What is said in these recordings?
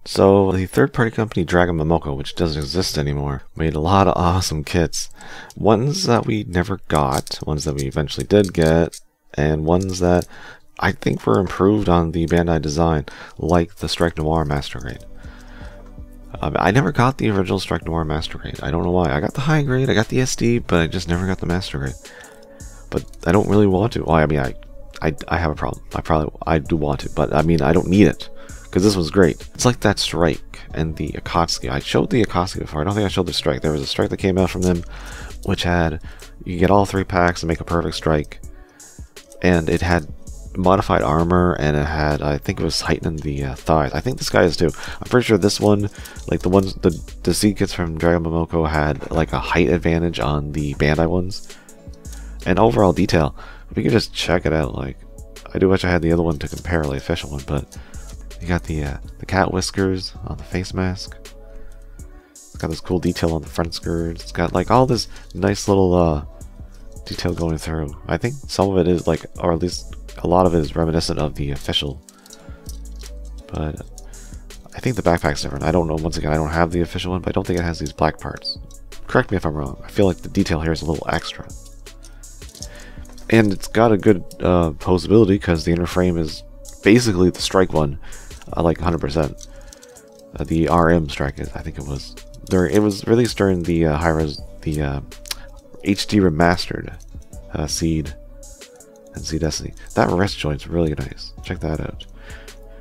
So the third-party company Dragon Momoko, which doesn't exist anymore, made a lot of awesome kits. Ones that we never got, ones that we eventually did get, and ones that I think were improved on the Bandai design, like the Strike Noir Master Grade. I never got the original Strike Noir Master Grade. I don't know why. I got the high grade, I got the SD, but I just never got the Master Grade. But I don't really want to. Well, I mean, I have a problem. I do want it, but I mean, I don't need it. Because this was great. It's like that Strike and the Akatsuki. I showed the Akatsuki before. I don't think I showed the Strike. There was a Strike that came out from them, which had, you get all 3 packs and make a perfect Strike. And it had modified armor, and it had, I think it was heightening the thighs. I think this guy is too. I'm pretty sure this one, like the ones, the seed kits from Dragon Momoko had like a height advantage on the Bandai ones. And overall detail, we could just check it out. Like, I do wish I had the other one to compare, like the official one, but you got the cat whiskers on the face mask. It's got this cool detail on the front skirt. It's got like all this nice little detail going through. I think some of it is like, or at least a lot of it is reminiscent of the official. But I think the backpack's different. I don't know. Once again, I don't have the official one, but I don't think it has these black parts. Correct me if I'm wrong. I feel like the detail here is a little extra. And it's got a good posability because the inner frame is basically the Strike one. Like 100%. The RM Strike, I think it was. It was released during the HD remastered Seed and Seed Destiny. That wrist joint's really nice. Check that out.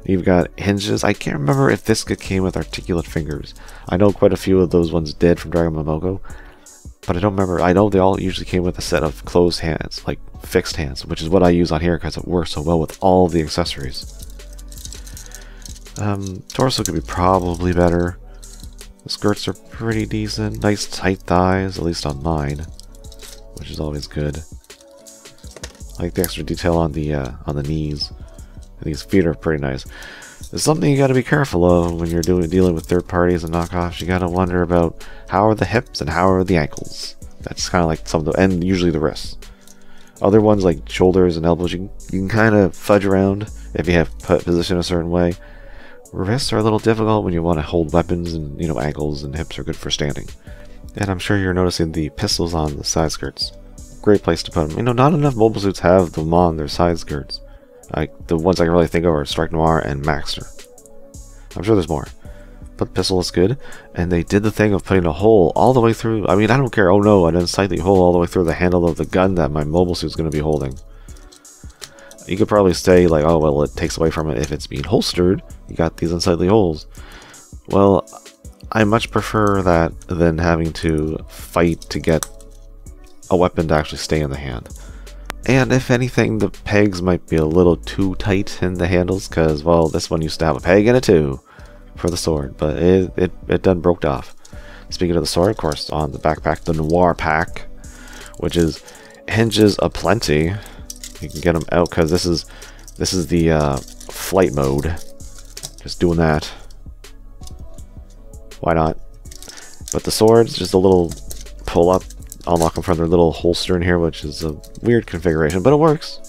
You've got hinges. I can't remember if this came with articulate fingers. I know quite a few of those ones did from Dragon Momoko, but I don't remember. I know they all usually came with a set of closed hands, like fixed hands, which is what I use on here because it works so well with all the accessories. Torso could be probably better. The skirts are pretty decent. Nice tight thighs, at least on mine, which is always good. I like the extra detail on the knees. And these feet are pretty nice. There's something you got to be careful of when you're dealing with third parties and knockoffs. You got to wonder about how are the hips and how are the ankles. That's kind of like some of the, and usually the wrists. Other ones like shoulders and elbows, you can kind of fudge around if you have position a certain way. Wrists are a little difficult when you want to hold weapons, and you know, ankles and hips are good for standing. And I'm sure you're noticing the pistols on the side skirts. Great place to put them. You know, not enough mobile suits have them on their side skirts. Like the ones I can really think of are Strike Noir and Maxter. I'm sure there's more, but the pistol is good. And they did the thing of putting a hole all the way through. I mean, I don't care. Oh no, an unsightly hole all the way through the handle of the gun that my mobile suit's going to be holding. You could probably say like, oh well, it takes away from it if it's being holstered. You got these unsightly holes. Well, I much prefer that than having to fight to get a weapon to actually stay in the hand. And if anything, the pegs might be a little too tight in the handles, because, well, this one used to have a peg in it too for the sword, but it done broke off. Speaking of the sword, of course, on the backpack, the Noir pack, which is hinges aplenty. You can get them out because this is the flight mode. Just doing that. Why not? But the sword's just a little pull up. Unlock them from their little holster in here, which is a weird configuration, but it works.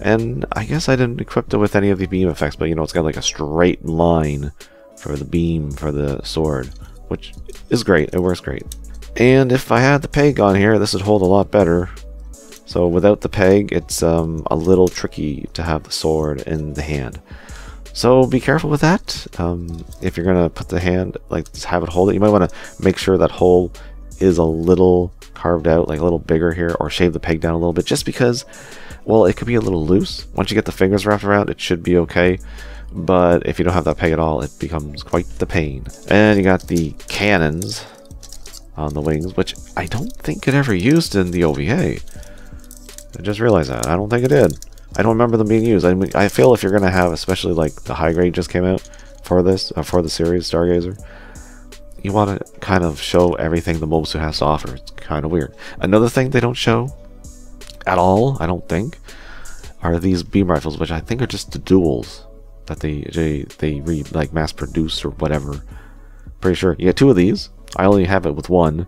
And I guess I didn't equip it with any of the beam effects, but you know, it's got like a straight line for the beam for the sword, which is great. It works great. And if I had the peg on here, this would hold a lot better. So without the peg, it's a little tricky to have the sword in the hand. So be careful with that. If you're gonna put the hand, like have it hold it, you might want to make sure that hole is a little carved out, like a little bigger here, or shave the peg down a little bit, just because, well, it could be a little loose. Once you get the fingers wrapped around, it should be okay, but if you don't have that peg at all, it becomes quite the pain. And you got the cannons on the wings, which I don't think it ever used in the OVA. I just realized that. I don't think it did. I don't remember them being used. I mean, I feel if you're gonna have, especially like the high grade just came out for this, for the series Stargazer, you want to kind of show everything the mobile suit has to offer. It's kind of weird. Another thing they don't show at all, I don't think, are these beam rifles, which I think are just the duels that they like mass produce or whatever. Pretty sure you get 2 of these. I only have it with 1,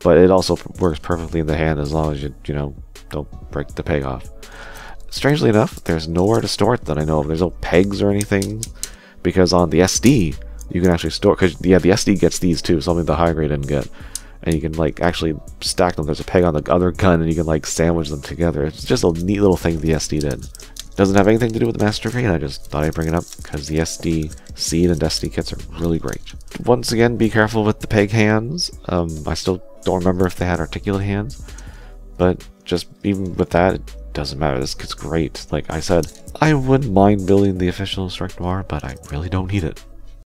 but it also works perfectly in the hand as long as you know, don't break the peg off. Strangely enough, there's nowhere to store it that I know of. There's no pegs or anything, because on the SD, you can actually store, because yeah, the SD gets these too, something the high grade didn't get. And you can like actually stack them. There's a peg on the other gun, and you can like sandwich them together. It's just a neat little thing the SD did. Doesn't have anything to do with the Master Grade. I just thought I'd bring it up because the SD seed and SD kits are really great. Once again, be careful with the peg hands. I still don't remember if they had articulate hands, but just even with that, it doesn't matter. This kit's great. Like I said, I wouldn't mind building the official Strike Noir, but I really don't need it.